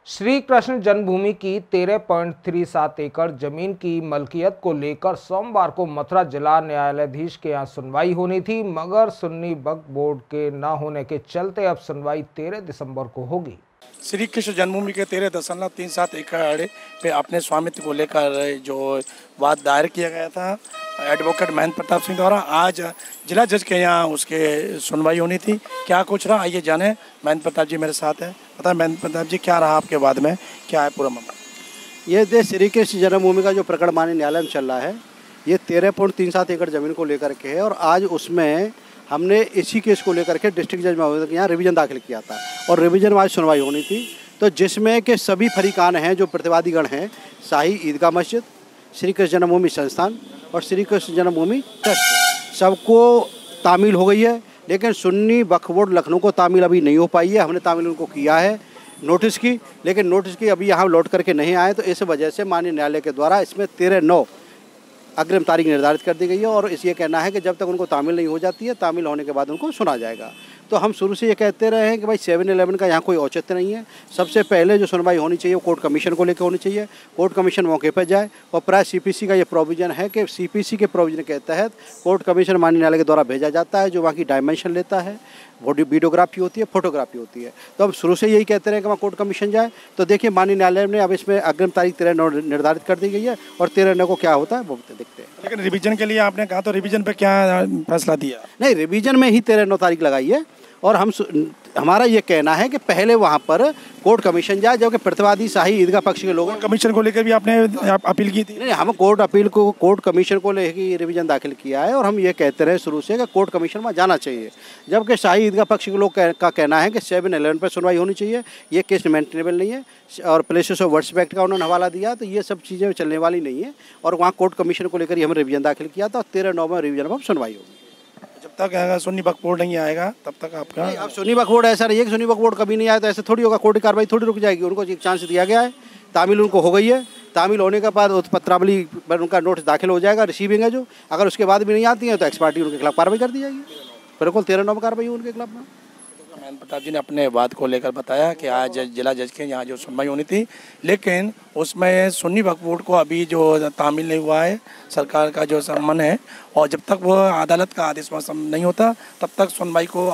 श्री कृष्ण जन्मभूमि की 13.37 एकड़ जमीन की मलकियत को लेकर सोमवार को मथुरा जिला न्यायाधीश के यहाँ सुनवाई होनी थी, मगर सुन्नी वक्फ बोर्ड के न होने के चलते अब सुनवाई 13 दिसंबर को होगी। श्री कृष्ण जन्मभूमि के 13.37 एकड़ पे अपने स्वामित्व को लेकर जो वाद दायर किया गया था एडवोकेट महेंद्र प्रताप सिंह द्वारा, आज जिला जज के यहाँ उसके सुनवाई होनी थी। क्या कुछ रहा, आइए जाने। महेंद्र प्रताप जी मेरे साथ हैं। पता महेंद्र प्रताप जी, क्या रहा आपके बाद में, क्या है पूरा मामला? ये देश श्री कृष्ण जन्मभूमि का जो प्रकरण माननीय न्यायालय में चल रहा है, ये 13.37 एकड़ ज़मीन को लेकर के है और आज उसमें हमने इसी केस को लेकर के डिस्ट्रिक्ट जज महोदय के यहाँ रिवीजन दाखिल किया था और रिवीजन में आज सुनवाई होनी थी। तो जिसमें के सभी फरीकान हैं, जो प्रतिवादीगण हैं, शाही ईदगाह मस्जिद, श्री कृष्ण जन्मभूमि संस्थान और श्री कृष्ण जन्मभूमि ट्रस्ट, सबको तामील हो गई है। लेकिन सुन्नी वक्फ बोर्ड लखनऊ को तामील अभी नहीं हो पाई है। हमने तामील उनको किया है नोटिस की, लेकिन नोटिस की अभी यहाँ लौट करके नहीं आए। तो इस वजह से माननीय न्यायालय के द्वारा इसमें 13/9 अग्रिम तारीख निर्धारित कर दी गई है और इस ये कहना है कि जब तक उनको तामील नहीं हो जाती है, तामील होने के बाद उनको सुना जाएगा। तो हम शुरू से ये कहते रहे हैं कि भाई 7-11 का यहाँ कोई औचित्य नहीं है। सबसे पहले जो सुनवाई होनी चाहिए वो कोर्ट कमीशन को लेकर होनी चाहिए। कोर्ट कमीशन मौके पर जाए और प्राय सीपीसी का ये प्रोविज़न है कि सीपीसी के प्रोविज़न के तहत कोर्ट कमीशन माननीय न्यायालय के द्वारा भेजा जाता है, जो वहाँ की डायमेंशन लेता है, वीडियोग्राफी होती है, फोटोग्राफी होती है। तो हम शुरू से यही कहते रहे कि वहाँ कोर्ट कमीशन जाए। तो देखिए माननीय न्यायालय ने अब इसमें अग्रिम तारीख 13/9 निर्धारित कर दी गई है और 13/9 को क्या होता है वो देखते हैं। लेकिन रिवीजन के लिए आपने कहा, तो रिवीजन पे क्या फैसला दिया? नहीं, रिवीजन में ही 13/9 तारीख लगाई है और हमारा ये कहना है कि पहले वहाँ पर कोर्ट कमीशन जाए, जबकि प्रतिवादी शाही ईदगाह पक्ष के लोगों कमीशन को लेकर भी आपने अपील की थी? नहीं, हम कोर्ट कमीशन को लेकर रिवीजन दाखिल किया है और हम ये कहते रहे शुरू से कि कोर्ट कमीशन में जाना चाहिए, जबकि शाही ईदगाह पक्ष के लोग का कहना है कि 7-11 पर सुनवाई होनी चाहिए। ये केस मेंटेनेबल नहीं है और प्लेसेस ऑफ वर्ड्स एक्ट का उन्होंने हवाला दिया, तो ये सब चीज़ें चलने वाली नहीं है और वहाँ कोर्ट कमीशन को लेकर ही हमने रिवीजन दाखिल किया था और 13/9 में रिवीजन पर सुनवाई होगी। जब तक सुन्नी वक्फ बोर्ड नहीं आएगा तब तक आपका? अब सुन्नी वक्फ बोर्ड ऐसा नहीं है कि सुन्नी वक्फ बोर्ड कभी नहीं आया तो ऐसे थोड़ी होगा, कोर्ट की कार्रवाई थोड़ी रुक जाएगी। उनको एक चांस दिया गया है, तामील उनको हो गई है। तामील होने के बाद पत्रावली पर उनका नोटिस दाखिल हो जाएगा, रिसीविंग है जो। अगर उसके बाद भी नहीं आती है तो एक्सपार्टी उनके खिलाफ कार्रवाई कर दी जाएगी। बिल्कुल 13/9 में कार्रवाई उनके खिलाफ में। महेंद्र प्रताप जी ने अपने बात को लेकर बताया कि आज जिला जज के यहाँ जो सुनवाई होनी थी, लेकिन उसमें सुन्नी वक्फ बोर्ड को अभी जो तामील नहीं हुआ है, सरकार का जो सम्मन है, और जब तक वो अदालत का आदेश नहीं होता तब तक सुनवाई को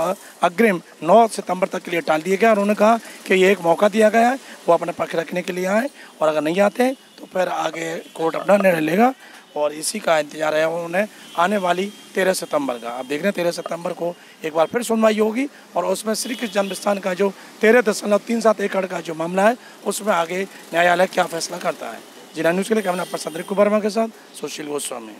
अग्रिम 9 सितंबर तक के लिए टाल दिया गया। और उन्होंने कहा कि ये एक मौका दिया गया है, वो अपना पक्ष रखने के लिए आए और अगर नहीं आते तो फिर आगे कोर्ट अपना निर्णय लेगा और इसी का इंतजार है उन्हें आने वाली 13 सितंबर का। अब देख रहे हैं 13 सितंबर को एक बार फिर सुनवाई होगी और उसमें श्री कृष्ण जन्मस्थान का जो 13.37 एकड़ का जो मामला है उसमें आगे न्यायालय क्या फैसला करता है। जिला न्यूज़ के लिए कैमरा पर्सन रिंकू वर्मा के साथ सुशील गोस्वामी।